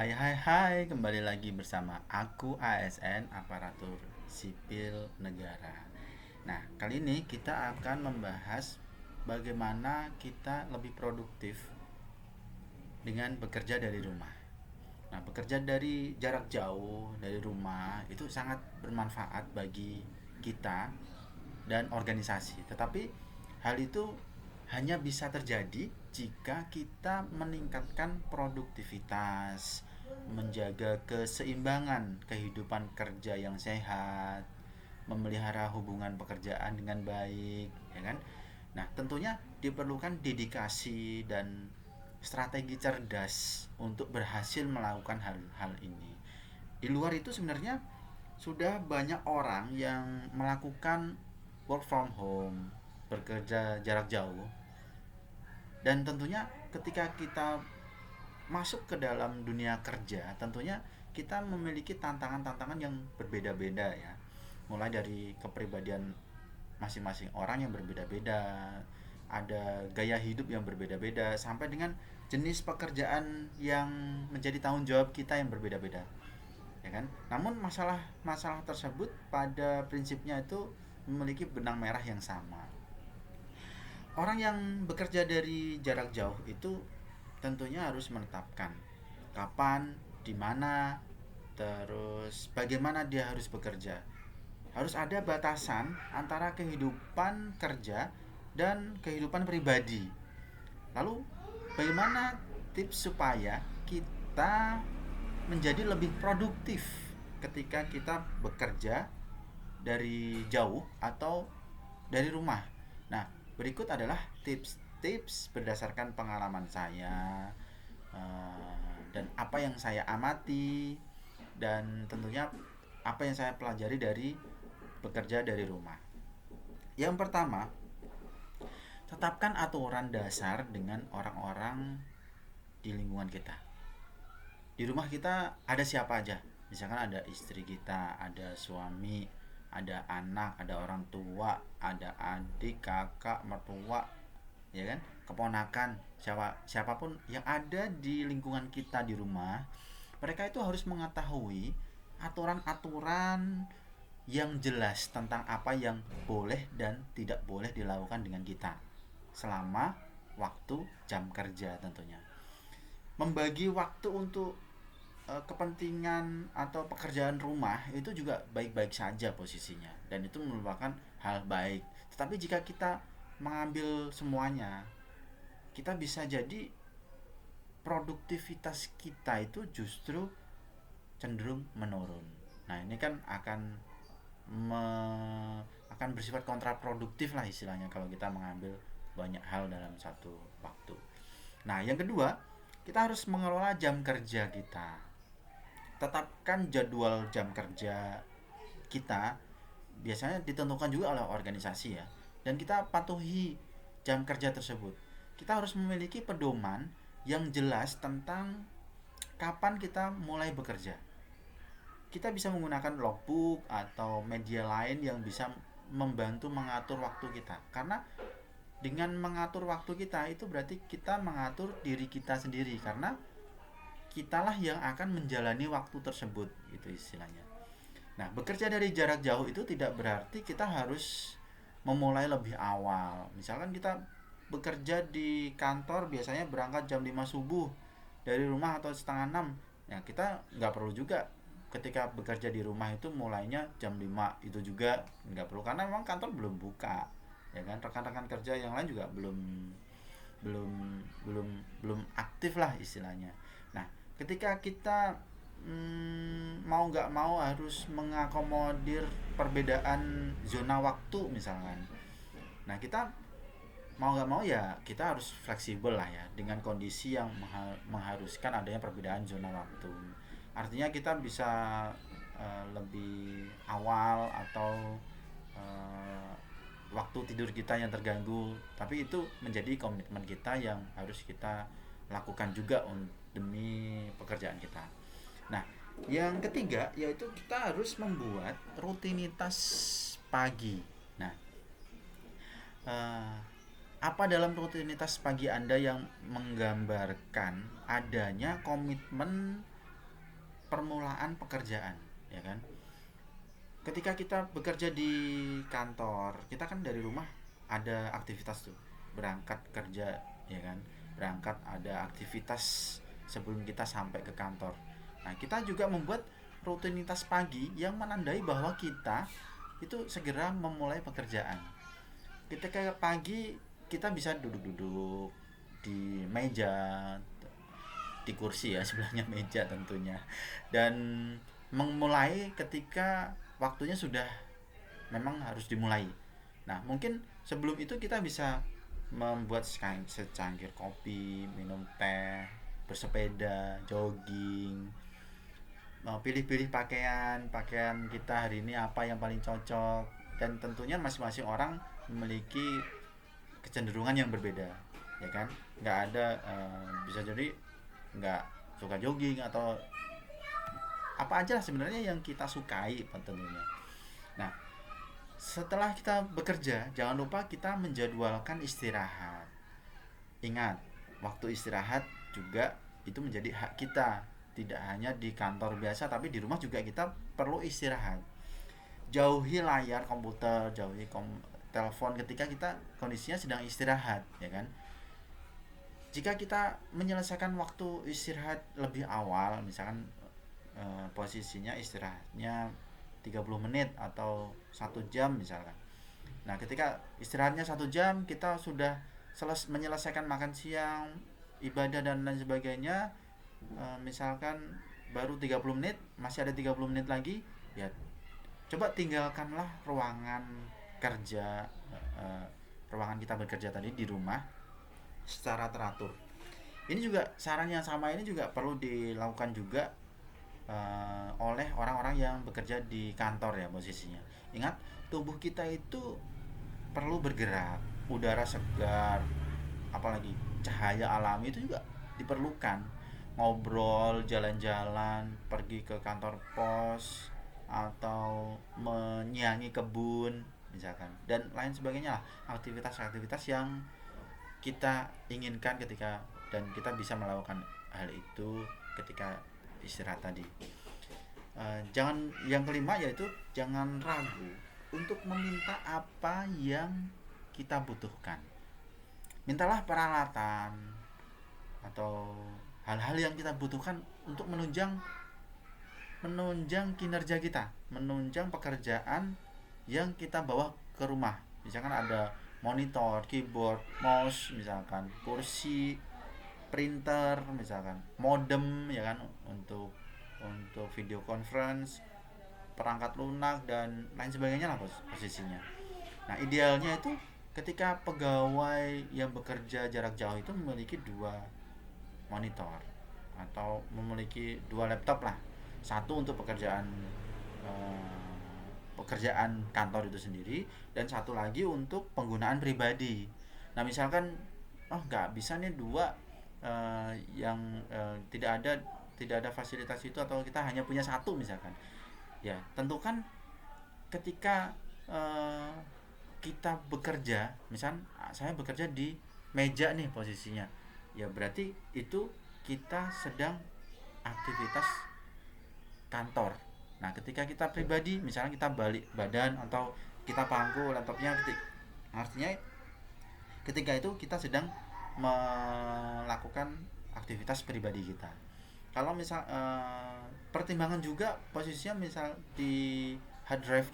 Hai, kembali lagi bersama aku ASN Aparatur Sipil Negara. Nah, kali ini kita akan membahas bagaimana kita lebih produktif dengan bekerja dari rumah. Nah, bekerja dari jarak jauh dari rumah itu sangat bermanfaat bagi kita dan organisasi. Tetapi hal itu hanya bisa terjadi jika kita meningkatkan produktivitas, menjaga keseimbangan kehidupan kerja yang sehat, memelihara hubungan pekerjaan dengan baik, ya kan? Nah, tentunya diperlukan dedikasi dan strategi cerdas untuk berhasil melakukan hal-hal ini. Di luar itu sebenarnya sudah banyak orang yang melakukan work from home, bekerja jarak jauh, dan tentunya ketika kita masuk ke dalam dunia kerja, tentunya kita memiliki tantangan-tantangan yang berbeda-beda ya. Mulai dari kepribadian masing-masing orang yang berbeda-beda, ada gaya hidup yang berbeda-beda, sampai dengan jenis pekerjaan yang menjadi tanggung jawab kita yang berbeda-beda, ya kan? Namun masalah-masalah tersebut pada prinsipnya itu memiliki benang merah yang sama. Orang yang bekerja dari jarak jauh itu tentunya harus menetapkan kapan, di mana, terus bagaimana dia harus bekerja. Harus ada batasan antara kehidupan kerja dan kehidupan pribadi. Lalu bagaimana tips supaya kita menjadi lebih produktif ketika kita bekerja dari jauh atau dari rumah. Nah, berikut adalah tips-tips berdasarkan pengalaman saya, dan apa yang saya amati, dan tentunya apa yang saya pelajari dari bekerja dari rumah. Yang pertama, tetapkan aturan dasar dengan orang-orang di lingkungan kita. Di rumah kita ada siapa aja? Misalkan ada istri kita, ada suami, ada anak, ada orang tua, ada adik, kakak, mertua, ya kan? Keponakan, siapapun yang ada di lingkungan kita di rumah, mereka itu harus mengetahui aturan-aturan yang jelas tentang apa yang boleh dan tidak boleh dilakukan dengan kita selama waktu jam kerja tentunya. Membagi waktu untuk kepentingan atau pekerjaan rumah itu juga baik-baik saja posisinya, dan itu merupakan hal baik. Tetapi jika kita mengambil semuanya, kita bisa jadi produktivitas kita itu justru cenderung menurun. Nah, ini kan akan bersifat kontraproduktif lah istilahnya kalau kita mengambil banyak hal dalam satu waktu. Nah, yang kedua, kita harus mengelola jam kerja kita. Tetapkan jadwal jam kerja kita, biasanya ditentukan juga oleh organisasi ya, dan kita patuhi jam kerja tersebut. Kita harus memiliki pedoman yang jelas tentang kapan kita mulai bekerja. Kita bisa menggunakan logbook atau media lain yang bisa membantu mengatur waktu kita, karena dengan mengatur waktu kita itu berarti kita mengatur diri kita sendiri, karena kitalah yang akan menjalani waktu tersebut, itu istilahnya. Nah, bekerja dari jarak jauh itu tidak berarti kita harus memulai lebih awal. Misalkan kita bekerja di kantor biasanya berangkat jam 5 subuh dari rumah atau setengah 6. Ya, kita nggak perlu juga ketika bekerja di rumah itu mulainya jam 5 itu juga nggak perlu, karena memang kantor belum buka. Ya kan, rekan-rekan kerja yang lain juga belum belum belum belum aktif lah istilahnya. Nah, ketika kita mau nggak mau harus mengakomodir perbedaan zona waktu misalkan. Nah, kita mau nggak mau ya kita harus fleksibel lah ya dengan kondisi yang mengharuskan adanya perbedaan zona waktu. Artinya kita bisa lebih awal atau uh, waktu tidur kita yang terganggu, tapi itu menjadi komitmen kita yang harus kita lakukan juga demi pekerjaan kita. Nah, yang ketiga yaitu kita harus membuat rutinitas pagi. Nah, eh, apa dalam rutinitas pagi Anda yang menggambarkan adanya komitmen permulaan pekerjaan, ya kan? Ketika kita bekerja di kantor, kita kan dari rumah ada aktivitas tuh, berangkat kerja, ya kan? Berangkat ada aktivitas sebelum kita sampai ke kantor. Nah, kita juga membuat rutinitas pagi yang menandai bahwa kita itu segera memulai pekerjaan. Ketika pagi kita bisa duduk-duduk di meja, di kursi ya, sebelahnya meja tentunya, dan memulai ketika waktunya sudah memang harus dimulai. Nah, mungkin sebelum itu kita bisa membuat secangkir kopi, minum teh, bersepeda, jogging, pilih-pilih pakaian kita hari ini apa yang paling cocok, dan tentunya masing-masing orang memiliki kecenderungan yang berbeda, ya kan? Nggak ada, bisa jadi nggak suka jogging atau apa aja lah sebenarnya yang kita sukai tentunya. Nah, setelah kita bekerja, jangan lupa kita menjadwalkan istirahat. Ingat, waktu istirahat juga itu menjadi hak kita. Tidak hanya di kantor biasa, tapi di rumah juga kita perlu istirahat. Jauhi layar komputer, jauhi telepon ketika kita kondisinya sedang istirahat, ya kan? Jika kita menyelesaikan waktu istirahat lebih awal, misalkan posisinya istirahatnya 30 menit atau 1 jam misalkan. Nah, ketika istirahatnya 1 jam, kita sudah menyelesaikan makan siang, ibadah dan lain sebagainya. Misalkan baru 30 menit, masih ada 30 menit lagi, ya coba tinggalkanlah ruangan kerja, ruangan kita bekerja tadi di rumah secara teratur. Ini juga saran yang sama ini juga perlu dilakukan juga oleh orang-orang yang bekerja di kantor ya posisinya. Ingat, tubuh kita itu perlu bergerak, udara segar, apalagi cahaya alami itu juga diperlukan. Ngobrol, jalan-jalan, pergi ke kantor pos atau menyiangi kebun misalkan, dan lain sebagainya lah, aktivitas-aktivitas yang kita inginkan ketika, dan kita bisa melakukan hal itu ketika istirahat tadi. Jangan, yang kelima yaitu jangan ragu untuk meminta apa yang kita butuhkan. Mintalah peralatan atau hal-hal yang kita butuhkan untuk menunjang kinerja kita, menunjang pekerjaan yang kita bawa ke rumah. Misalkan ada monitor, keyboard, mouse, misalkan kursi, printer, misalkan modem, ya kan, untuk video conference, perangkat lunak dan lain sebagainya lah posisinya. Nah, idealnya itu ketika pegawai yang bekerja jarak jauh itu memiliki 2 monitor atau memiliki 2 laptop lah. Satu untuk pekerjaan kantor itu sendiri, dan satu lagi untuk penggunaan pribadi. Nah, misalkan nggak bisa nih dua, yang tidak ada fasilitas itu, atau kita hanya punya satu misalkan, ya tentukan ketika kita bekerja, misal saya bekerja di meja nih posisinya, ya berarti itu kita sedang aktivitas kantor. Nah, ketika kita pribadi, misalnya kita balik badan atau kita pangku laptopnya, artinya ketika itu kita sedang melakukan aktivitas pribadi kita. Kalau misal pertimbangan juga posisinya, misal di hard drive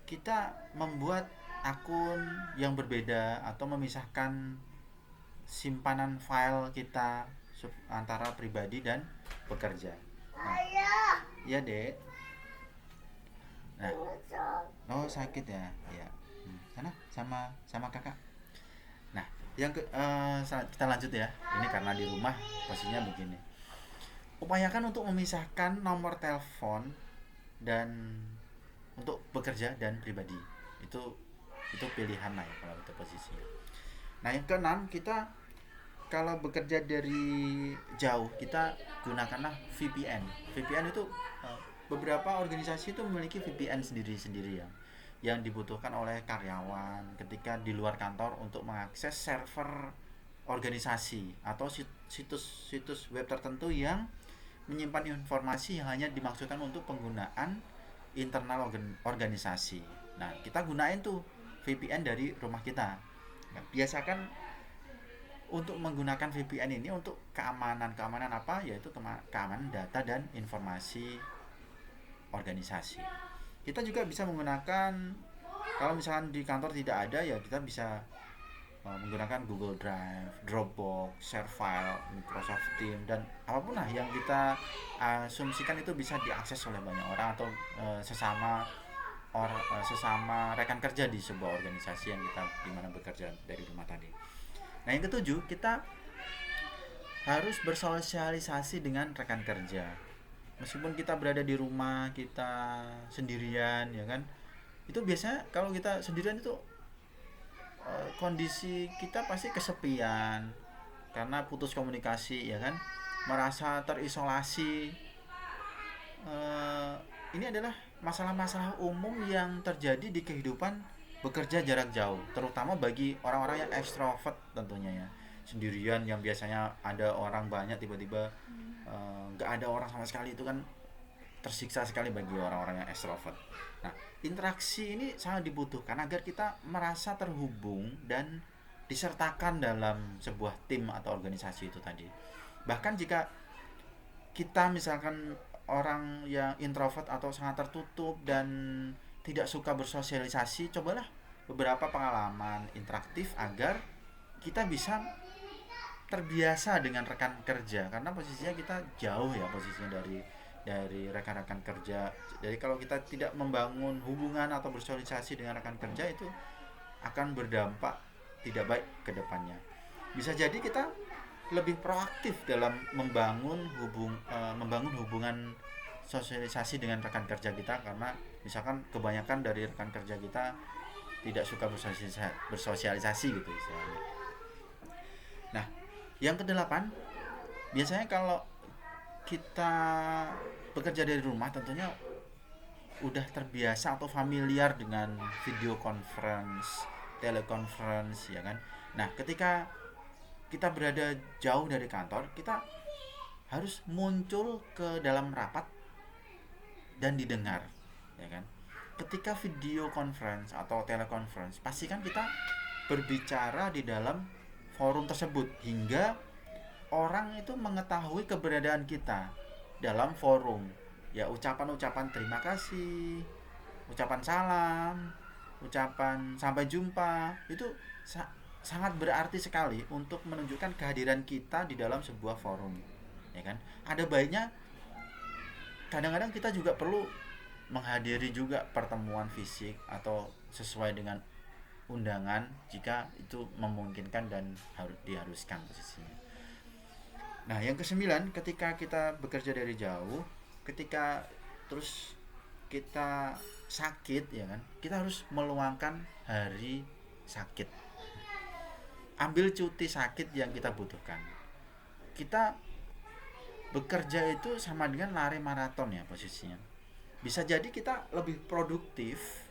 kita membuat akun yang berbeda atau memisahkan simpanan file kita antara pribadi dan bekerja. Nah, ya dek. Nah, oh sakit ya, ya. Sana sama kakak. Nah, kita lanjut ya. Ini karena di rumah posisinya begini. Upayakan untuk memisahkan nomor telepon dan untuk bekerja dan pribadi. Itu pilihan lah ya kalau itu posisinya. Nah, yang keenam, kita kalau bekerja dari jauh, kita gunakanlah VPN. VPN itu beberapa organisasi itu memiliki VPN sendiri-sendiri ya, yang dibutuhkan oleh karyawan ketika di luar kantor untuk mengakses server organisasi atau situs-situs web tertentu yang menyimpan informasi yang hanya dimaksudkan untuk penggunaan internal organisasi. Nah, kita gunain tuh VPN dari rumah kita. Nah, biasakan untuk menggunakan VPN ini untuk keamanan apa, yaitu keamanan data dan informasi organisasi. Kita juga bisa menggunakan, kalau misalkan di kantor tidak ada, ya kita bisa menggunakan Google Drive, Dropbox, share file, Microsoft Teams, dan apapun lah yang kita asumsikan itu bisa diakses oleh banyak orang atau sesama rekan kerja di sebuah organisasi yang kita dimana bekerja dari rumah tadi. Nah, yang ketujuh, kita harus bersosialisasi dengan rekan kerja. Meskipun kita berada di rumah, kita sendirian, ya kan? Itu biasanya kalau kita sendirian itu kondisi kita pasti kesepian karena putus komunikasi, ya kan? Merasa terisolasi. Ini adalah masalah-masalah umum yang terjadi di kehidupan bekerja jarak jauh, terutama bagi orang-orang yang ekstrovert tentunya ya. Sendirian yang biasanya ada orang banyak, tiba-tiba nggak ada orang sama sekali, itu kan tersiksa sekali bagi orang-orang yang ekstrovert. Nah, interaksi ini sangat dibutuhkan agar kita merasa terhubung dan disertakan dalam sebuah tim atau organisasi itu tadi. Bahkan jika kita misalkan orang yang introvert atau sangat tertutup dan tidak suka bersosialisasi, cobalah beberapa pengalaman interaktif agar kita bisa terbiasa dengan rekan kerja, karena posisinya kita jauh ya, posisinya dari rekan-rekan kerja. Jadi kalau kita tidak membangun hubungan atau bersosialisasi dengan rekan kerja, itu akan berdampak tidak baik ke depannya. Bisa jadi kita lebih proaktif dalam membangun hubungan sosialisasi dengan rekan kerja kita, karena misalkan kebanyakan dari rekan kerja kita tidak suka bersosialisasi gitu istilahnya. Nah, yang kedelapan, biasanya kalau kita bekerja dari rumah tentunya udah terbiasa atau familiar dengan video conference, teleconference, ya kan. Nah, ketika kita berada jauh dari kantor, kita harus muncul ke dalam rapat dan didengar, ya kan. Ketika video conference atau teleconference, pastikan kita berbicara di dalam forum tersebut hingga orang itu mengetahui keberadaan kita dalam forum. Ya, ucapan-ucapan terima kasih, ucapan salam, ucapan sampai jumpa itu sangat berarti sekali untuk menunjukkan kehadiran kita di dalam sebuah forum, ya kan. Ada baiknya kadang-kadang kita juga perlu menghadiri juga pertemuan fisik atau sesuai dengan undangan jika itu memungkinkan dan diharuskan posisinya. Nah, yang kesembilan, ketika kita bekerja dari jauh, ketika terus kita sakit, ya kan, kita harus meluangkan hari sakit, ambil cuti sakit yang kita butuhkan. Kita bekerja itu sama dengan lari maraton ya posisinya. Bisa jadi kita lebih produktif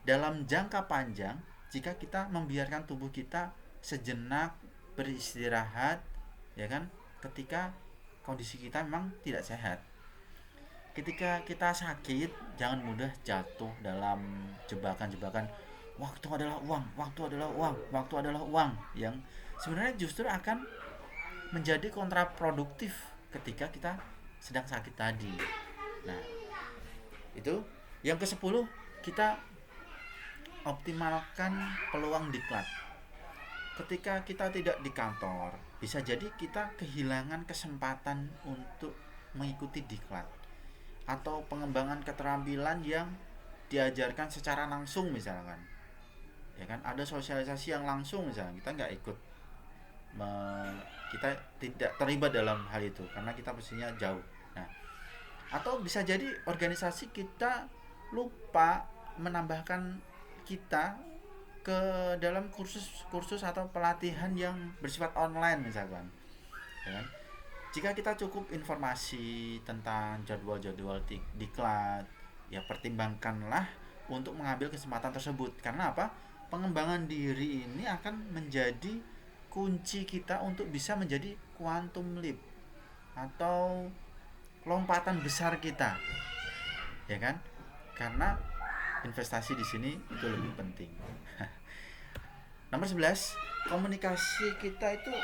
dalam jangka panjang jika kita membiarkan tubuh kita sejenak beristirahat, ya kan, ketika kondisi kita memang tidak sehat. Ketika kita sakit, jangan mudah jatuh dalam jebakan-jebakan waktu adalah uang, waktu adalah uang, waktu adalah uang, yang sebenarnya justru akan menjadi kontraproduktif ketika kita sedang sakit tadi. Nah, itu yang ke-10, kita optimalkan peluang diklat. Ketika kita tidak di kantor, bisa jadi kita kehilangan kesempatan untuk mengikuti diklat atau pengembangan keterampilan yang diajarkan secara langsung misalkan, ya kan. Ada sosialisasi yang langsung misalnya, kita nggak ikut, kita tidak terlibat dalam hal itu karena kita pastinya jauh. Nah, atau bisa jadi organisasi kita lupa menambahkan kita ke dalam kursus atau pelatihan yang bersifat online misalkan, ya kan. Jika kita cukup informasi tentang jadwal-jadwal diklat, ya pertimbangkanlah untuk mengambil kesempatan tersebut. Karena apa? Pengembangan diri ini akan menjadi kunci kita untuk bisa menjadi quantum leap atau lompatan besar kita, ya kan? Karena investasi di sini itu lebih penting. Nomor 11, komunikasi kita itu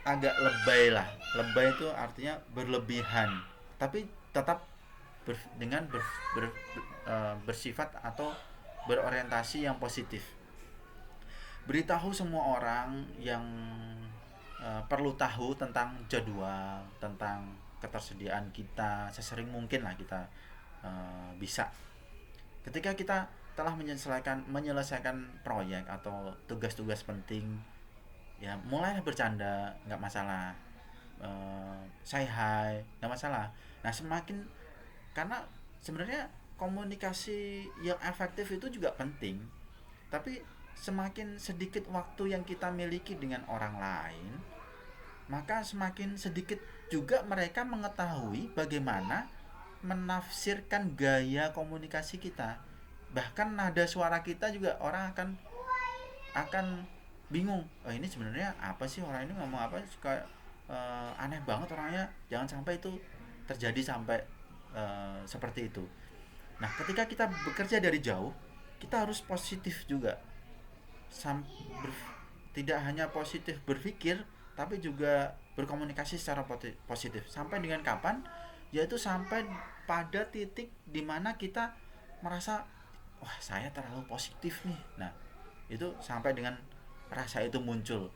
agak lebay lah. Lebay itu artinya berlebihan, tapi tetap bersifat atau berorientasi yang positif. Beritahu semua orang yang perlu tahu tentang jadwal, tentang ketersediaan kita sesering mungkin lah kita bisa. Ketika kita telah menyelesaikan proyek atau tugas-tugas penting, ya mulailah bercanda, nggak masalah. Say hi, nggak masalah. Nah, karena sebenarnya komunikasi yang efektif itu juga penting, tapi semakin sedikit waktu yang kita miliki dengan orang lain, maka semakin sedikit juga mereka mengetahui bagaimana menafsirkan gaya komunikasi kita. Bahkan nada suara kita juga orang akan bingung. Oh, ini sebenarnya apa sih, orang ini ngomong apa? Suka aneh banget orangnya. Jangan sampai itu terjadi sampai seperti itu. Nah, ketika kita bekerja dari jauh, kita harus positif juga. Tidak hanya positif berpikir, tapi juga berkomunikasi secara positif. Sampai dengan kapan? Yaitu sampai pada titik dimana kita merasa, wah, saya terlalu positif nih. Nah, itu sampai dengan rasa itu muncul.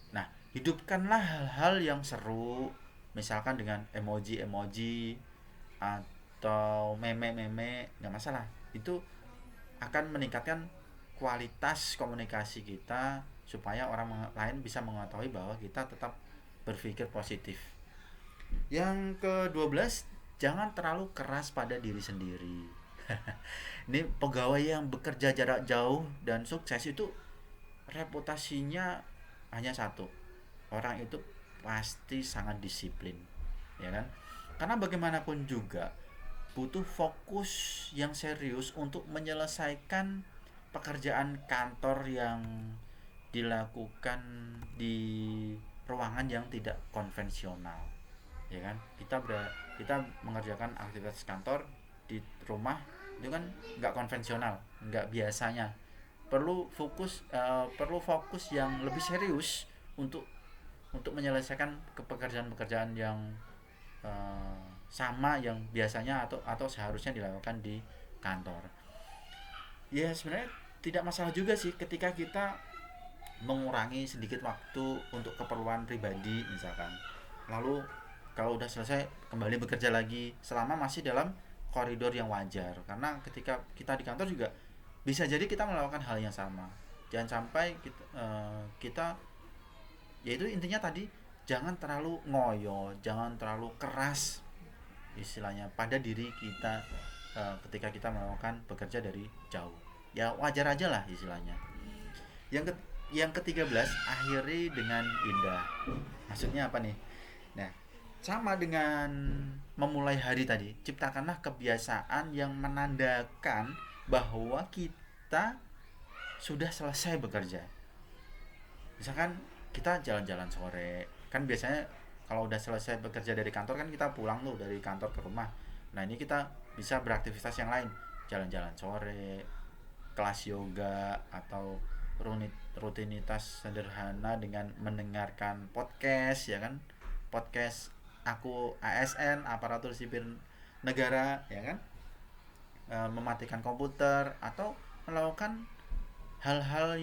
Nah, hidupkanlah hal-hal yang seru, misalkan dengan emoji-emoji atau meme-meme, nggak masalah. Itu akan meningkatkan kualitas komunikasi kita supaya orang lain bisa mengetahui bahwa kita tetap berpikir positif. Yang ke-12, jangan terlalu keras pada diri sendiri. Ini pegawai yang bekerja jarak jauh dan sukses itu reputasinya hanya satu. Orang itu pasti sangat disiplin, ya kan? Karena bagaimanapun juga butuh fokus yang serius untuk menyelesaikan pekerjaan kantor yang dilakukan di ruangan yang tidak konvensional, ya kan? Kita mengerjakan aktivitas kantor di rumah itu kan nggak konvensional, nggak biasanya. Perlu fokus yang lebih serius untuk menyelesaikan pekerjaan-pekerjaan yang sama yang biasanya atau seharusnya dilakukan di kantor. Ya, sebenarnya tidak masalah juga sih ketika kita mengurangi sedikit waktu untuk keperluan pribadi misalkan. Lalu kalau udah selesai kembali bekerja lagi selama masih dalam koridor yang wajar. Karena ketika kita di kantor juga bisa jadi kita melakukan hal yang sama. Jangan sampai kita yaitu intinya tadi, jangan terlalu ngoyo, jangan terlalu keras istilahnya pada diri kita ketika kita melakukan bekerja dari jauh. Ya wajar aja lah istilahnya. Yang ke-13, akhiri dengan indah. Maksudnya apa nih? Nah, sama dengan memulai hari tadi, ciptakanlah kebiasaan yang menandakan bahwa kita sudah selesai bekerja. Misalkan kita jalan-jalan sore, kan biasanya kalau udah selesai bekerja dari kantor kan kita pulang tuh dari kantor ke rumah. Nah, ini kita bisa beraktivitas yang lain, jalan-jalan sore, kelas yoga, atau rutinitas sederhana dengan mendengarkan podcast, ya kan? Podcast aku ASN, aparatur sipil negara, ya kan? Mematikan komputer atau melakukan hal-hal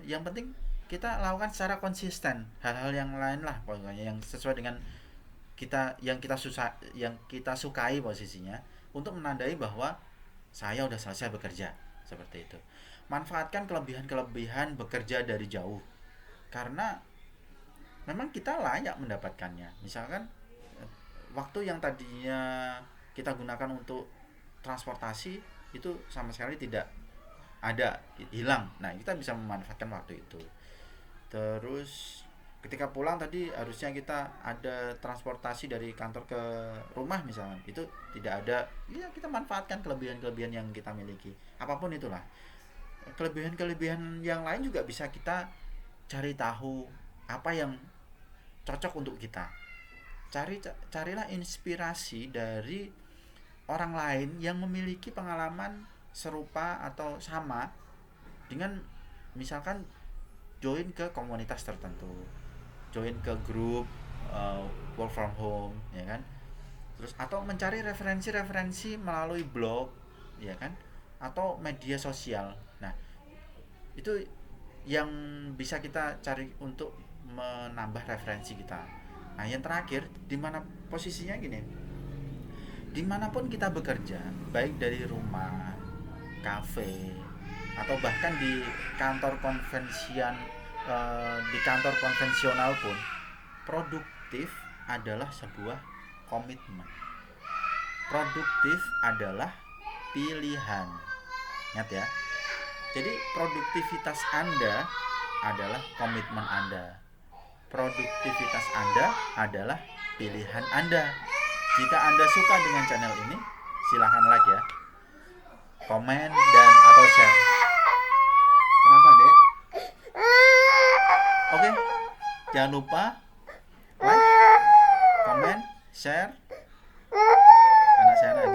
yang penting kita lakukan secara konsisten. Hal-hal yang lain lah pokoknya yang sesuai dengan yang kita sukai posisinya, untuk menandai bahwa saya udah selesai bekerja, seperti itu. Manfaatkan kelebihan-kelebihan bekerja dari jauh, karena memang kita layak mendapatkannya. Misalkan waktu yang tadinya kita gunakan untuk transportasi itu sama sekali tidak ada, hilang. Nah, kita bisa memanfaatkan waktu itu. Terus ketika pulang tadi harusnya kita ada transportasi dari kantor ke rumah misalnya, itu tidak ada, ya kita manfaatkan kelebihan-kelebihan yang kita miliki, apapun itulah. Kelebihan-kelebihan yang lain juga bisa kita cari tahu apa yang cocok untuk kita. carilah inspirasi dari orang lain yang memiliki pengalaman serupa atau sama dengan, misalkan join ke komunitas tertentu, join ke grup work from home, ya kan, terus atau mencari referensi-referensi melalui blog, ya kan, atau media sosial. Nah, itu yang bisa kita cari untuk menambah referensi kita. Nah, yang terakhir, di mana posisinya gini, dimanapun kita bekerja, baik dari rumah, kafe, atau bahkan di kantor di kantor konvensional pun, produktif adalah sebuah komitmen. Produktif adalah pilihan. Ingat ya. Jadi produktivitas Anda adalah komitmen Anda. Produktivitas Anda adalah pilihan Anda. Jika Anda suka dengan channel ini, silahkan like ya, komen dan atau share. Kenapa, Dek? Oke, jangan lupa like, komen, share. Anak saya lagi